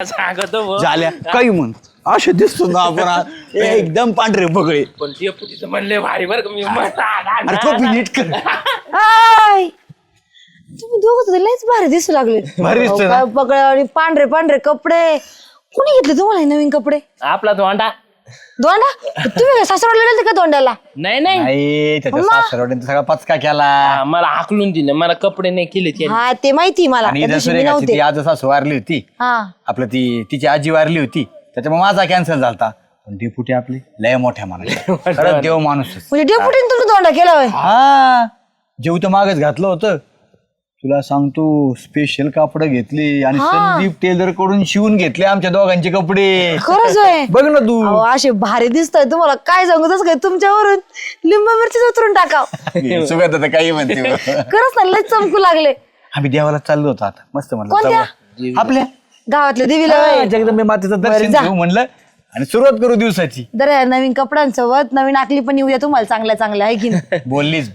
सांगतो भाऊ. झाल्या काही म्हण असे दिसतो ना आपण आज. एकदम पांढरे बगळे पण डेपुटीचं म्हणले भारी बरं का मी अरे खूप नीट कर हाय तुम्ही दोघं तर लयच भारी दिसू लागले. भारी दिसतोय ना? काय पगड्या आणि पांढरे पांढरे कपडे कोणी घेतले तुम्हाला हे नवीन कपडे? आपला धोंडा दोंडा तुम्ही काय सासरवाडीला गेलते का दोंड्याला? नाही नाही नाही त्याच्या सासरवाडीने सगळा पचका केला मला हाकलून दिलं मला कपडे नाही केले ते हा ते माहिती मला आणि त्या दिवशी मी दसऱ्याची नव्हते. ती आज सासू वारली होती हा आपलं तिची आजी वारली होती त्याच्यामुळे माझा कॅन्सल झालता पण डेपुटी आपली लय मोठ्या माणूस खरंच देव माणूस म्हणजे डेपुटीने तुला दोंडा केला होय? हा जेव तर मागच घातलं होतं तुला सांगतो स्पेशल कापड घेतले आणि संदीप टेलर कडून शिवून घेतले आमच्या दोघांचे कपडे खरंच होय? बघ ना तू अहो, असे भारी दिसताय तुम्हाला काय सांगू तसं काय तुमच्यावरून लिंबा मिरची उतरून टाकाव. सुगंध आता काही म्हणते बघ. खरंच ना लय चमकू लागले. आम्ही देवाला चाललो होतो आता मस्त कोणत्या? म्हणलं आपल्या गावातल्या देवीला होय? जगदंबे मातेचं दर्शन जा. घेऊ म्हणलं आणि सुरुवात करू दिवसाची तर नवीन कपड्यांसोबत नवीन आकली पण येऊ द्या तुम्हाला चांगल्या चांगल्या आहे की नाही? बोललीच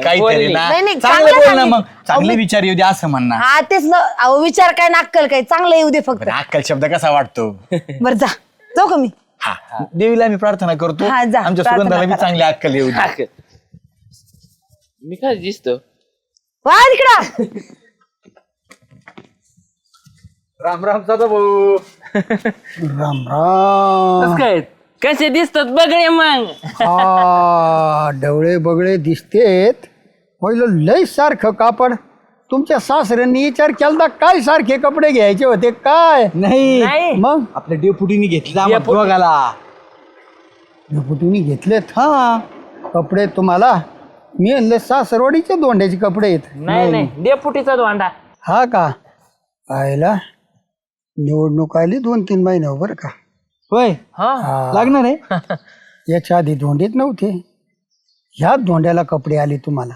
काहीतरी ना नाही, नाही, चांगलं चांगलं बोल ना मग सांगितलं. चांगले विचार येऊ दे असं म्हणणार हा तेच ना अहो विचार काय नाक्कल काय चांगलं येऊ दे फक्त. पण अक्कल शब्द कसा वाटतो बरं जा जाऊ का मी? हा देवीला मी प्रार्थना करतो हा, जा, आमच्या प्रार्थना सुगंधाला मी करा. चांगली अक्कल येऊ दे मी काय दिसतो वा तिकडं राम राम साधा भाऊ राम राम काय कसे दिसतात बघणे मग हा डवळे बगळे दिसतेत पहिलं लय सारखं कापड तुमच्या सासऱ्यांनी विचार केलता काय सारखे कपडे घ्यायचे होते काय नाही मग आपल्या डेपुटीने घेतली आम्हाला दोघाला डेपुटीने घेतलेत हा कपडे तुम्हाला मी म्हणलं सासरवाडीचे दोंड्याचे कपडे आहेत नाही नाही डेपुटीचा धोंडा हा का आयला निवडणूक आली 2-3 महिने बरं का होय हा लागणार आहे याच्या आधी धोंडेच नव्हते ह्या धोंड्याला कपडे आले तुम्हाला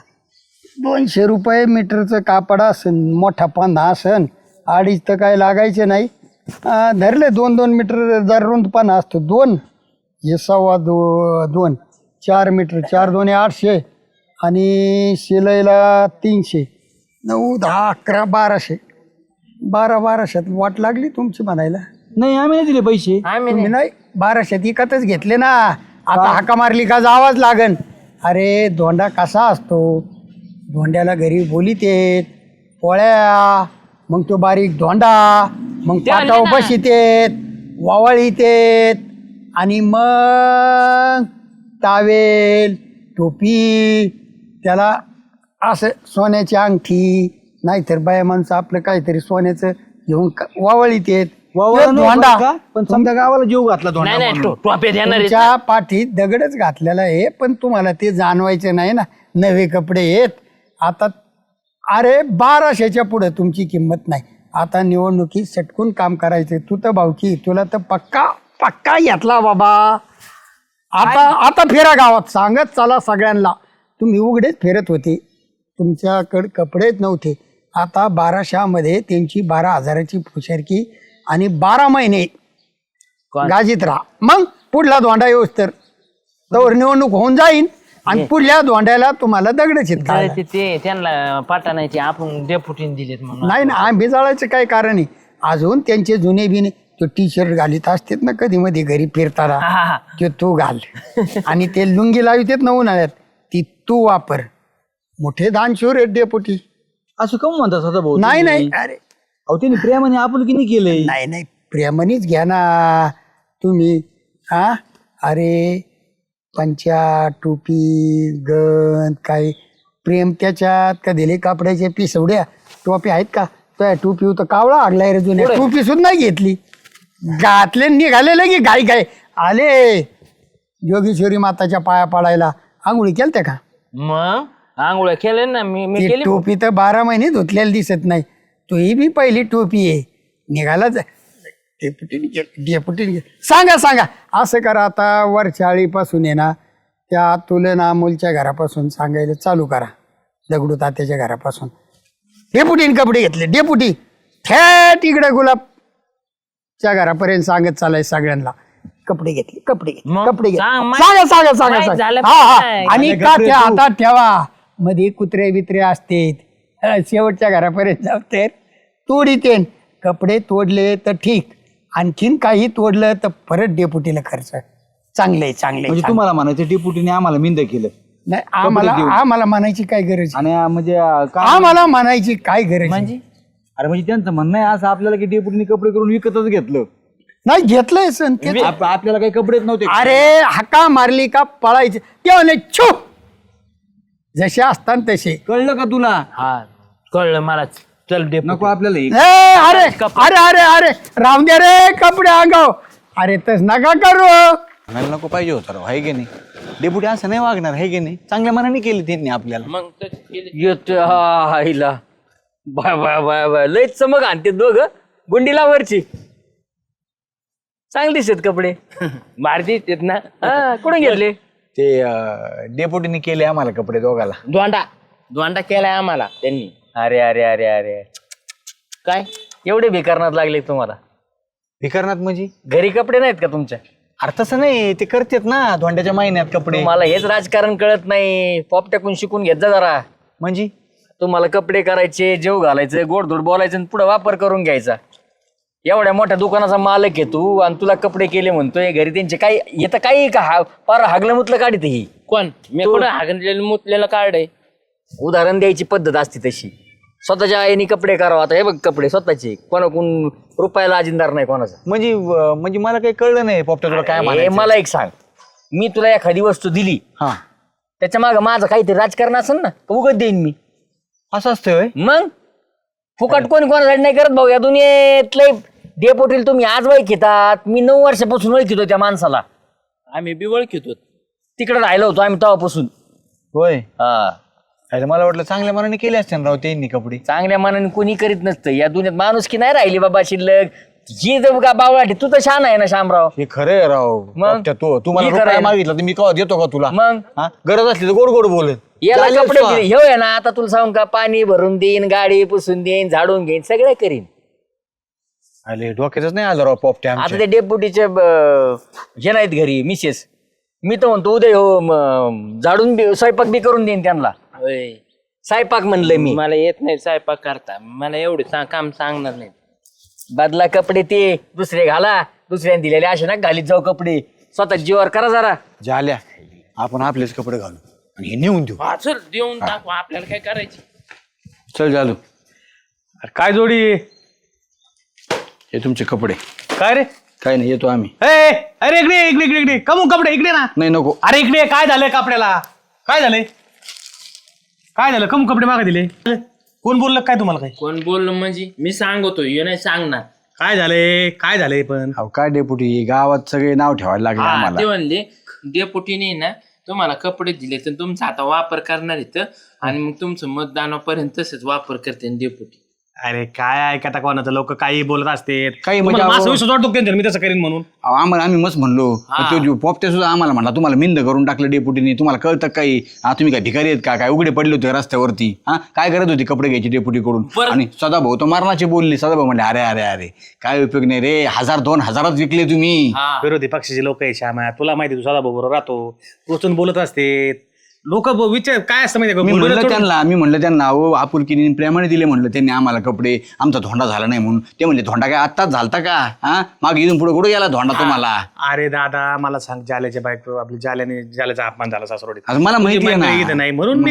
200 रुपये मीटरचं कापड असन मोठा पाना असन अडीच तर काय लागायचे नाही धरले 2-2 मीटर जर रुंद पाना असतो 2 हे 2.25 4 मीटर 4 2 800 आणि शिलाईला 300 9 10 11 1200 1200 वाट लागली तुमची म्हणायला नाही आम्ही नाही दिले पैसे तुम्ही नाही 1200 विकतच घेतले ना आता हाका मारली का जावाच लागन अरे धोंडा कसा असतो धोंड्याला घरी बोलीत येत पोळ्या मग तो बारीक धोंडा मग पाटा उपाशीत येत वावळीत येत आणि मग टावेल टोपी त्याला असं सोन्याची अंगठी नाहीतर बाया माणसं आपलं काहीतरी सोन्याचं घेऊन वावळीत येत धोंडा पण समजा गावाला जीव घातला धोंडा नाही नाही टोपे देणार आहेत. तुमच्या पाठीत दगडच घातलेला आहे पण तुम्हाला ते जाणवायचे नाही ना नवे कपडे येत आता अरे 1200च्या पुढे तुमची किंमत नाही आता निवडणुकीत सटकून काम करायचे तू तर भाऊकी तुला तर पक्का घेतला बाबा आता फिरा गावात सांगत चला सगळ्यांना तुम्ही उघडेच फिरत होते तुमच्याकडे कपडेच नव्हते आता 1200मध्ये त्यांची 12,000ची फुशरकी आणि 12 महिने गाजीत राहा मग पुढला धोंडा येऊस तर निवडणूक होऊन जाईन आणि पुढल्या धोंड्याला तुम्हाला दगडचित ते त्यांना पाटाण्याचे आपण डेपुटीने दिलेत म्हणून नाही ना आम्ही जाळायचं काय कारण आहे अजून त्यांचे जुने बिने तो टी शर्ट घालीत असतात ना कधी मध्ये घरी फिरताना हा. ते तू घाल आणि ते लुंगी लावितेत ना उन्हाळ्यात ती तू वापर मोठे दानशूर आहेत डेपुटी असं कम म्हणतात सदा भाऊ नाही नाही अरे अहो त्यांनी प्रेमाने आपुलकीने केलंय नाही प्रेमानेच घ्या ना तुम्ही हा अरे पंचा टोपी गंध काय प्रेम त्याच्यात का दिले कापडाच्या पिसवड्या टोपी आहेत का त्या टोपी तर कावळा आगलाय रे जुन्या टोपी सुद्धा नाही घेतली घातले निघालेले की गाय आले योगेश्वरी माताच्या पाया पाडायला आंघोळी केलत्या का मग आंघोळ केले ना मी ती केली टोपी तर 12 महिने धुतलेली दिसत नाही तो ही बी पहिली टोपी आहे निघालाच डेपुटीने सांगा असं करा आता वरचाळीपासून आहे ना त्या तुलना अमोलच्या घरापासून सांगायला चालू करा दगडू तात्याच्या घरापासून डेपुटीने कपडे घेतले डेपुटी थेट इकडे गुलाबच्या घरापर्यंत सांगत चालाय सगळ्यांना कपडे घेतले मग कपडे सांग, घेतले माहित झालं हा पाहिजे. आणि का त्या हातात ठेवा मध्ये कुत्रे बित्रे असते शेवटच्या घरापर्यंत जाते तोडीतेन कपडे तोडले तर ठीक आणखीन काही तोडलं तर परत डेपुटीला खर्च. चांगले चांगले म्हणजे तुम्हाला म्हणायचं डेपुटीने आम्हाला मिंद केलं नाही आम्हाला म्हणायची काय गरज आणि म्हणजे काय आम्हाला म्हणायची काय गरज म्हणजे अरे म्हणजे त्यांचं म्हणणं आहे असं आपल्याला की डेपुटीने कपडे करून विकतच घेतलं. नाही घेतलंय सण ते. आपल्याला काही कपडेच नव्हते. अरे हाका मारली का पळायचे ते म्हणे छो जसे असतात तसे. कळलं का तुला? हा कळलं मला. चल डेपुटी. नको आपल्याला हे. ए, अरे अरे अरे अरे राहून दे रे कपडे अंगाव. अरे तस नका करू. म्हणायला नको पाहिजे होतं राव, आहे की नाही? डेपुटी असं नाही वागणार, आहे की नाही? चांगल्या मनाने केली त्यांनी आपल्याला. मग येत हा आईला बाय बाय बाय बाय लय चमक आणते दोघं गुंडीला वरची. चांगले दिसत कपडे. मारती येत ना. हा कुठून घेतले? ते डेपुटीने केले आम्हाला कपडे दोघाला. दोंडा केलाय आम्हाला त्यांनी. अरे अरे अरे अरे काय एवढे बेकारनात लागले तुम्हाला? भिकारनाथ म्हणजे? घरी कपडे नाहीत का तुमच्या? अरे तसं नाही, ते करतेत ना धोंड्याच्या महिन्यात कपडे. मला हेच राजकारण कळत नाही. पॉप टाकून शिकून घेत जा जरा. म्हणजे तुम्हाला कपडे करायचे, जेव घालायचे, गोडधोड बोलायचं आणि पुढे वापर करून घ्यायचा. एवढ्या मोठ्या दुकानाचा मालक आहे तू आणि तुला कपडे केले म्हणतोय. घरी त्यांचे काही येतं काही का पार हागलं मुतलं काढित ही. कोण? मी कुठं हागलेलं मुतलेलं कार्ड आहे. उदाहरण द्यायची पद्धत असते तशी. स्वतःच्या आईने कपडे करावं. आता हे बघ कपडे स्वतःचे, कोण रुपयाला अजिंदार नाही कोणाचा. म्हणजे मला काही कळलं नाही पोपटा तुला काय हे म्हणायचं. मला एक सांग, मी तुला एखादी वस्तू दिली हा त्याच्या मागं माझं काहीतरी राजकारण असेल ना, उगत देईन मी. असं असतं होय? मग फुकट कोणी कोणासाठी नाही करत भाऊ. या दुनियेत लय डेपोटील तुम्ही आज ओळखीतात. मी 9 वर्षापासून ओळखितो त्या माणसाला. आम्ही बी ओळखीतो. तिकडे राहिलो होतो आम्ही तेव्हापासून. होय. हा अरे मला वाटलं चांगल्या मनाने केले असते ना राव त्यांनी कपडे. चांगल्या मनाने कोणी करीत नसतं या दुनियेत. माणूस की नाही राहिली बाबा शिल्लक. ही जर का बावळाटी तू तर छान आहे ना शामराव. हे खरं आहे राव. मग? पोपट्या, तू मला हे खरं रुपया आहे. मागितला तर मी कवा देतो का तुला? मग हा गरज असली तर गोड गोड बोलेल. याला चालेल कपडे स्वा. दिले हे आहे ना. आता तुला सांगू का, पाणी भरून देईन, गाडी पुसून देईन, झाडून घेईन, सगळं करीन. अरे डोक्यातच नाही आलं राव पोपट्या आता आमच्या. ते डेप्युटीचे हे नाहीत घरी मिसेस. मी तर म्हणतो उद्या हो झाडून स्वयंपाक बी करून देईन त्यांना. होय. स्वयंपाक म्हणलंय मी. मला येत नाही स्वयंपाक करता. मला एवढे काम सांगणार नाही. बदला कपडे ते दुसरे घाला. दुसऱ्याने दिलेले असे ना घालीत जाऊ कपडे. स्वतः जीवावर करा जरा. झाल्या आपण आपलेच कपडे घालू आणि हे नेऊन देऊ. हा, चल देऊन टाकू. आपल्याला काय करायची. चल झालू. अरे काय जोडी? हे तुमचे कपडे. काय रे? काय नाही, येतो आम्ही. ए, अरे इकडे इकडे इकडे इकडे कमू कपडे इकडे ना. नाही नको. अरे इकडे काय झालंय कपड्याला? काय झालंय? काय झालं? कमू कपडे मागा दिले? कोण बोललं काय तुम्हाला? काय कोण बोललो म्हणजे मी सांगतो. हे नाही सांगणार. काय झालंय? काय झालंय पण? अहो काय डेपुटी, गावात सगळे नाव ठेवायला लागले हा, आम्हाला. ते म्हणले डेपुटीने ना तुम्हाला कपडे दिले तर तुमचा आता वापर करणार इथं आणि मग तुमचं मतदानापर्यंत तसंच वापर करते डेपुटी. अरे काय ऐकता कोणाचं? लोक काही बोलत असते. काही म्हणजे माझा अहो- विश्वास वाटतो का त्यांच्यावर? मी तसं करीन म्हणून. अहो, आम्ही मस्त म्हणलो. पण तो जो पोपट्या सुद्धा आम्हाला म्हणला तुम्हाला मिंद करून टाकलं डेपुटीने. तुम्हाला कळतं काही? तुम्ही काय भिकारी आहेत का? काय उघडे पडले होते रस्त्यावरती? हा काय करत होती कपडे घ्यायची डेपुटीकडून? आणि सदाभाऊ तर मरणाची बोलली. सदाभाऊ म्हणले अरे अरे अरे काय उपयोग नाही रे. 1000-2000 विकले तुम्ही. विरोधी पक्षाचे लोक आहे श्यामा. तुला माहिती तू सदाभाऊ राहतो. टोचून बोलत असते लोक. विचार काय असतं माहिती मी म्हणलं का? त्यांना अहो आपुलकीने प्रेमाने दिले म्हणलं त्यांनी आम्हाला कपडे. आमचा धोंडा झाला नाही म्हणून. ते म्हणले धोंडा काय आत्ताच झालता का? हा माग इथून पुढे कुठे गेला धोंडा तुम्हाला? अरे दादा मला सांग, जाल्याच्या बायको आपली जाल्याचा अपमान झाला सासरोडीत. आता मला माहिती आहे ना. इथं नाही म्हणून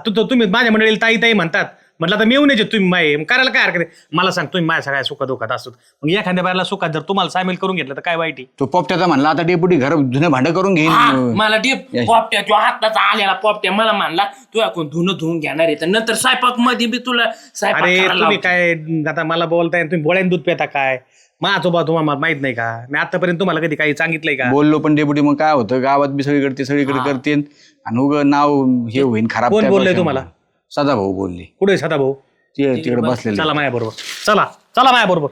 तुम्ही माझ्या मंडळीला ताई ताई म्हणतात. म्हटलं आता मी येऊन यायचे तुम्ही माय करायला काय हरकत आहे? मला सांग, तुम्ही माझ्या सगळ्या सुखात दुखात असतो. मग एखाद्या बायला सुखात जर तुम्हाला सामील करून घेतलं तर काय वाईट आहे? तो पोपट्याचा म्हणला आता डेपुटी घर जुने भांडं करून घेईन. मला पोपट्या जो हाताचा आलेला पोपट्या मला म्हणला तू कोण धुणं धुवून घेणार आहे तर नंतर स्वयंपाक मध्ये बी तुला स्वयंपाक अरे करायला तुम्ही लावतो. काय आता मला बोलताय, तुम्ही बोळ्यान दूध पेता काय? माझा बा तुम्हाला माहित नाही का? मी आतापर्यंत तुम्हाला कधी काही सांगितलंय का? बोललो पण डेपुटी मग काय होतं गावात बी सगळीकडे ते सगळीकडे करते आणि उग नाव हे होईन खराब. कोण बोललंय त्यापेक्षा तुम्हाला? सदाभाऊ बोलले. कुठे सदा भाऊ? ते तिकडे बसलेले. चला माया बरोबर. चला माया बरोबर.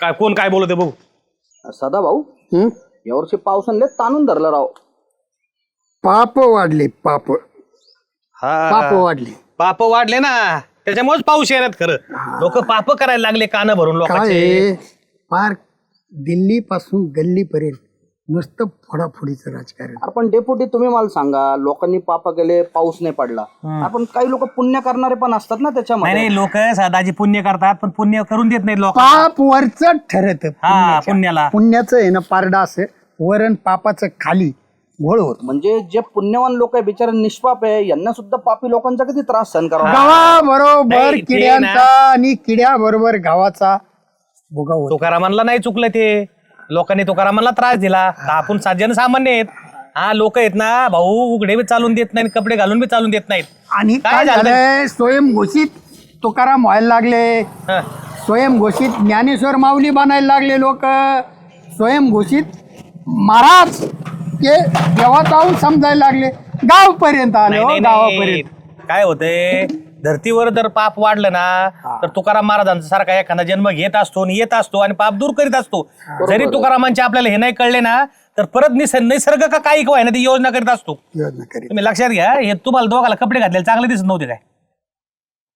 काय कोण काय बोलत बघू. सदा भाऊ यावर्षी पावसाने ताणून धरलं राव. पाप वाढले पाप पाप वाढले. पाप वाढले ना, त्याच्यामुळेच पाऊस येणार. खरं लोक पाप करायला लागले कान भरून काय लोकांचे. आहे, पार दिल्ली पासून गल्ली पर्यंत नुसतं फोडाफोडीचं राजकारण. आपण डेपुटी तुम्ही मला सांगा, लोकांनी पाप केले, पाऊस नाही पडला. आपण काही लोक पुण्य करणारे पण असतात ना नाही त्याच्यामध्ये. नाही लोक साधाजी पुण्य करतात पण पुण्य करून देत नाहीत लोक. पाप वरच ठरत हा पुण्याला पुण्याचं आहे ना पारडा असं वरण पापाचं खाली घोळ होत. म्हणजे जे पुण्यवान लोक आहे बिचारे निष्पाप आहे, यांना सुद्धा पापी लोकांचा किती त्रास सहन करावा. गावा बरोबर नाही, ते किड्यांचा आणि किड्या बरोबर गावाचा भोगा होतो. तुकारामांना नाही चुकलं ते. लोकांनी तुकारामांना त्रास दिला. आपण जनसामान्य आहेत. हा लोक आहेत ना भाऊ, उघडे बी चालून देत नाहीत, कपडे घालून बी चालून देत नाहीत. आणि काय झालंय, स्वयंघोषित तुकाराम व्हायला लागले, हा. स्वयंघोषित ज्ञानेश्वर माऊली बनायला लागले लोक, स्वयंघोषित महाराज ते देवा जाऊन समजायला लागले, गावपर्यंत आले. नाही, हो, नाही, गावापर्यंत. नाही. काय होतंय, धर्तीवर जर पाप वाढलं ना तर तुकाराम महाराजांचा सारखा एखादा जन्म घेत असतो आणि येत असतो आणि पाप दूर करीत असतो. जरी तुकारामांचे आपल्याला हे नाही कळले ना तर परत निसर्ग का काही ना ती योजना करीत असतो. योजना करीत. तुम्ही लक्षात घ्या, हे तुम्हाला दोघाला कपडे घातलेले चांगले दिसत नव्हते काय?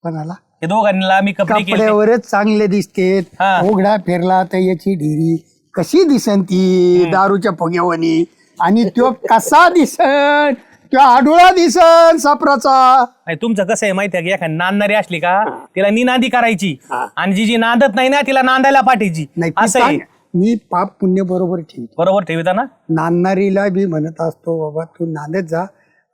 कोणाला हे दोघांना मी कपडे केले. कपड्यावरच चांगले दिसते. हा. उघडा फिरला तर याची ढिरी कशी दिसन ती दारूच्या फुग्यावानी, आणि तो कसा दिसन, तो आडोळा दिसन सापराचा. नाही, तुमचं कसं आहे माहिती आहे की एखादी नांदणारी असली का तिला निनादी करायची आणि जी नांदत नाही ना तिला नांदायला पाठीची. नाही ती असं आहे. सांग, मी पाप पुण्य बरोबर ठेवतो. बरोबर ठेविता ना. नांदणारीला बी म्हणत असतो, बाबा तू नांदत जा,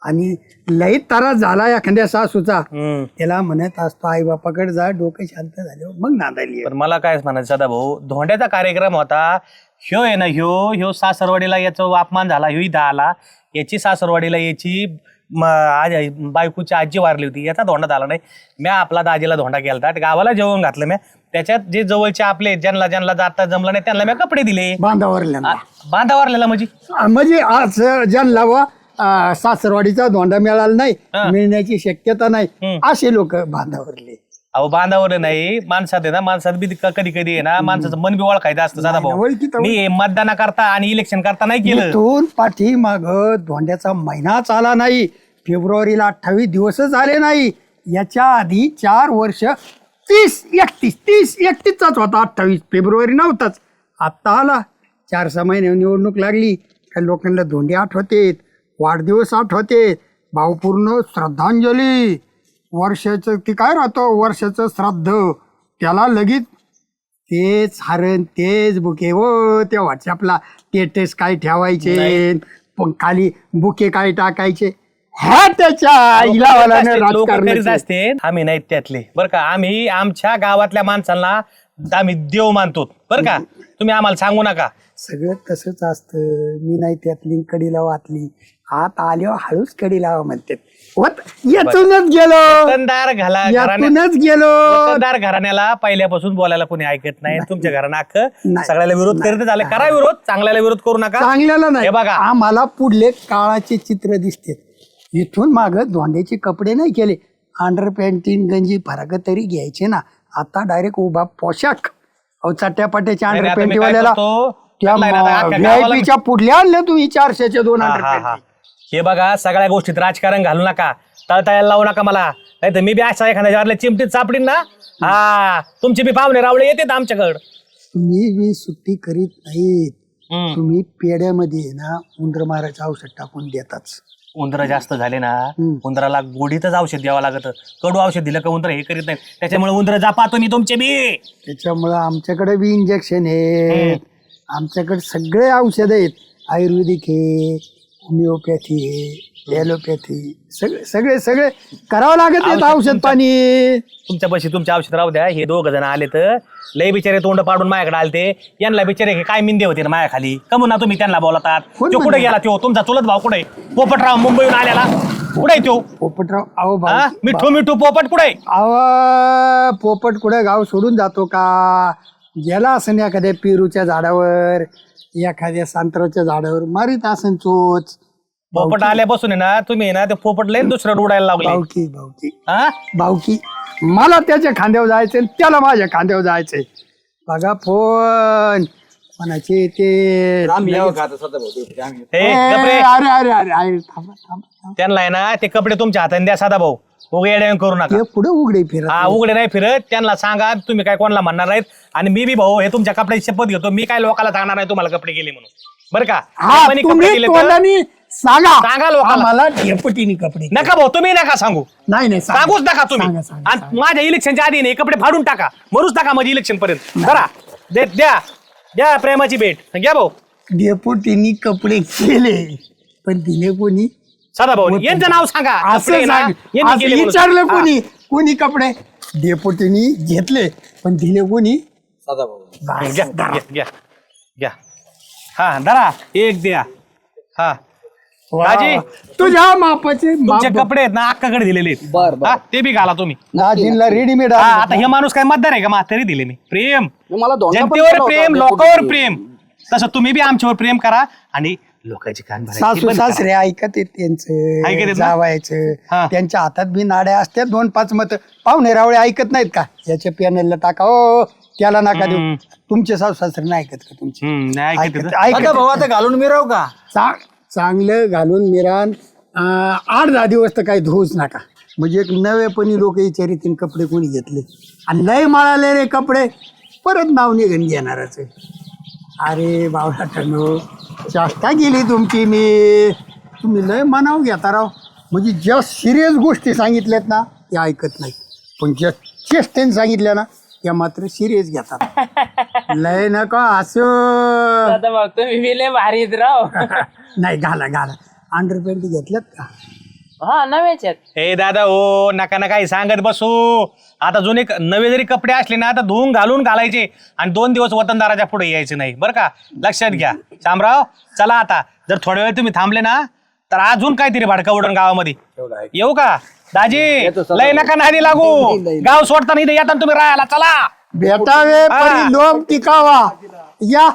आणि लई त्रास झाला एखाद्या सासूचा त्याला म्हणत असतो आई बापाकडे जा, डोकं शांत झाले मग नांदायला ये. पण मला काय म्हणायचं सदा भाऊ, धोंड्याचा कार्यक्रम होता ह्यो आहे ना, ह्यो सासरवाडीला याचा अपमान झाला, ह्यो इथं आला, याची सासरवाडीला याची बायकोची आजी वारली होती, याचा धोंडा झाला नाही. मी आपला दाजीला धोंडा केला, गावाला जेवण घातलं मी. त्याच्यात जे जवळचे आपले ज्यांना जाता जमलं नाही त्यांना मी कपडे दिले. बांधावरल्या बांधा वारलेला म्हणजे आज ज्यांना वा सासरवाडीचा धोंडा मिळाला नाही, मिळण्याची शक्यता नाही, असे लोक बांधावरले. अहो बांधावर नाही, माणसात आहे ना, माणसात बी कधी कधी आहे ना माणसाचं मन बी ओळखायचं असतं साधा भाऊ. मी हे मतदाना करता आणि इलेक्शन करता नाही केलं. दोन पाठी माग धोंड्याचा महिनाच आला नाही, फेब्रुवारीला 28 दिवसच आले नाही. याच्या आधी 4 वर्ष 30-31चाच होता, 28 फेब्रुवारी नव्हताच. आता आला 4-6 महिने निवडणूक लागली काही लोकांना धोंडे आठवतेत, वाढदिवस आठवते, भावपूर्ण श्रद्धांजली, वर्षाचं ती काय राहतो वर्षाचं श्राद्ध, त्याला लगेच तेच हारण तेच बुके. हो त्या व्हॉट्सअपला स्टेटस काय ठेवायचे, पण खाली बुके काय टाकायचे, ह्या त्याच्या इलावाला राजकारण असते. आम्ही नाहीत त्यातले बरं का. आम्ही आमच्या गावातल्या माणसांना आम्ही देव मानतो बरं का. तुम्ही आम्हाला सांगू नका. सगळं तसंच असतं. मी नाही त्यातली कडीला वाचली, आत आल्यावर हळूच कडी लावा म्हणते. यातूनच गेलो, यातूनच गेलो. वतनदार घराण्याला पहिल्यापासून बोलायला कोणी ऐकत नाही. तुमच्या घरानं अख्खं सगळ्याला विरोध करीत झाले. करा विरोध, चांगल्याला विरोध करू नका. चांगल्याला नाही हे बघा, आम्हाला पुढले काळाचे चित्र दिसते. इथून माग धोंड्याचे कपडे नाही केले, अंडर पॅन्टीन गंजी फरक तरी घ्यायचे ना. आता डायरेक्ट उभा पोशाख. अहो चट्ट्यापाट्याच्या अंडर पॅन्टीवाल्याला त्या व्हीआयपीच्या पुढल्या आणल्या तुम्ही 400च्या 2 अंडर पॅन्टी. हे बघा, सगळ्या गोष्टीत राजकारण घालू नका, तळतळायला लावू नका मला. नाही तर मी बी असा एखाद्या चिमटीत सापडीन ना. हा, तुमचे बी पाहुणे रावळे येतात आमच्याकडं. तुम्ही बी सुट्टी करीत नाहीत. तुम्ही पेड्यामध्ये ना उंदर मारायचं औषध टाकून देताच. उंदर जास्त झाले ना, उंदराला गोडीतच औषध द्यावं लागत. कडू औषध दिलं का उंदर हे करीत नाही. त्याच्यामुळे उंदर जापातो मी तुमचे बी. त्याच्यामुळं आमच्याकडे बी इंजेक्शन आहेत, आमच्याकडे सगळे औषध आहेत. आयुर्वेदिक आहे, होमिओपॅथी आहे, ॲलोपॅथी, सगळे सगळे करावं लागत आहेत औषध पाणी. तुमच्यापाशी तुमचे औषध राहू द्या. हे 2 जण आले तर लय बिचारे तोंड पाडून माझ्याकडे आलते. यांना बिचारे हे काय मिंदे होते ना माझ्या खाली. कमू ना तुम्ही त्यांना बोलतात. तो कुठे गेला? तो तुमचा चुलत भाऊ कुठे? पोपटराव मुंबईहून आलेला कुठे? तो पोपटराव अहो मिठू मिठू पोपट कुठे? अहो पोपट कुठे गाव सोडून जातो का? गेला असं एखाद्या पेरूच्या झाडावर, एखाद्या संत्र्याच्या झाडावर मारीत असन चोच. पोपट आल्यापासून आहे ना तुम्ही ना ते पोपट लय दुसरं उडायला लागले. भावकी भावकी हा, भावकी. मला त्याच्या खांद्यावर जायचंय, त्याला माझ्या खांद्यावर जायचंय. बघा फोन म्हणायचे ते हे अरे कपडे अरे अरे अरे थांबा. त्यांना आहे ना ते कपडे तुमच्या हाताने द्या साधा भाऊ. उघडे येड्यावरून करू नका. ते पुढे उघडे फिरत हा, उघडे नाही फिरत. त्यांना सांगा तुम्ही काय कोणाला म्हणणार नाहीत. आणि मी बी भाऊ हे तुमच्या कपड्याची शपथ घेतो, मी काय लोकांना सांगणार नाही तुम्हाला कपडे गेले म्हणून. बरं का हा कोणी कपडे तुम्ही दिले तर तोंडानी सांगा सांगा लोकांना. आम्हाला डेपुटीने कपडे दिले. नका भाऊ तुम्ही नका सांगू नाही सांगा. सांगूच नका तुम्ही सांगा, सांगा, आणि माझ्या इलेक्शनच्या आधी नाही कपडे फाडून टाका मरूच टाका म्हणजे इलेक्शन पर्यंत जरा द्या द्या प्रेमाची भेट घ्या भाऊ डेपुटीने कपडे केले पण दिले कोणी सदा भाऊ यांचं नाव सांगा असं कपडे ना, सांग. यांनी असं केले म्हणून. विचारलं हा. कोणी कपडे डेपुटीने घेतले पण दिले कोणी घ्या घ्या घ्या घ्या हा धरा एक द्या हा दाजी तुझ्या मापाचे तुमचे कपडे आहेत ना अक्काकडे दिलेले आहेत. बरं. हा, ते बी घाला तुम्ही दाजींना रेडीमेड हा, आता हे माणूस काय मतदार आहे का म्हातारी दिले मी प्रेम मला धोंडा पण जनतेवर केला होता प्रेम डेपुटीने. लोकांवर प्रेम तसं तुम्ही बी आमच्यावर प्रेम करा आणि लोकांची कान भरायची सासू बंद करा. सासरे ऐकत आहेत ऐकत आहेत त्यांचं ना? जावायचं हा. त्यांच्या हातात बी नाड्या असतात 2-5 मत पाहुणे रावळे ऐकत नाहीत का याच्या पॅनलला टाका ओ त्याला नका देऊ तुमचे सासू सासरे नाही ऐकत का तुमचे नाही ऐकत ऐकत आहे. ऐकत भाऊ आता घालून मिरव का चांगलं घालून मिरान 8-10 दिवस तर काही धुवूच नका म्हणजे एक नवेपणी लोक विचारितील कपडे कोणी घेतले आणि लय माळाले रे कपडे परत नाव निघून घेणारच आहे. अरे बाबा टनो चाष्टा गेली तुमची मी तुम्ही लय मनाव घेता राव म्हणजे ज्या सिरियस गोष्टी सांगितल्यात ना त्या ऐकत नाही पण ज्या चेष्टेने सांगितल्या ना त्या मात्र सिरियस घेतात लय नका असं आता बघ तुम्ही विले भारी आहेत राव नाही घाला अंडरपॅन्ट घेतल्यात का हा नव्याच्यात ए दादा हो नका नका हे सांगत बसू आता जुने नवे जरी कपडे असले ना आता धुवून घालून घालायचे आणि 2 दिवस वतनदाराच्या पुढे यायचे नाही बरं का लक्षात घ्या शामराव चला आता जर थोड्या वेळ तुम्ही थांबले ना तर अजून काहीतरी भाडका उडण गावामध्ये येऊ का दाजी लय नका नाही लागू गाव सोडता नाही येतात तुम्ही राहायला चला भेटावे हा. पण लोक टिकावा या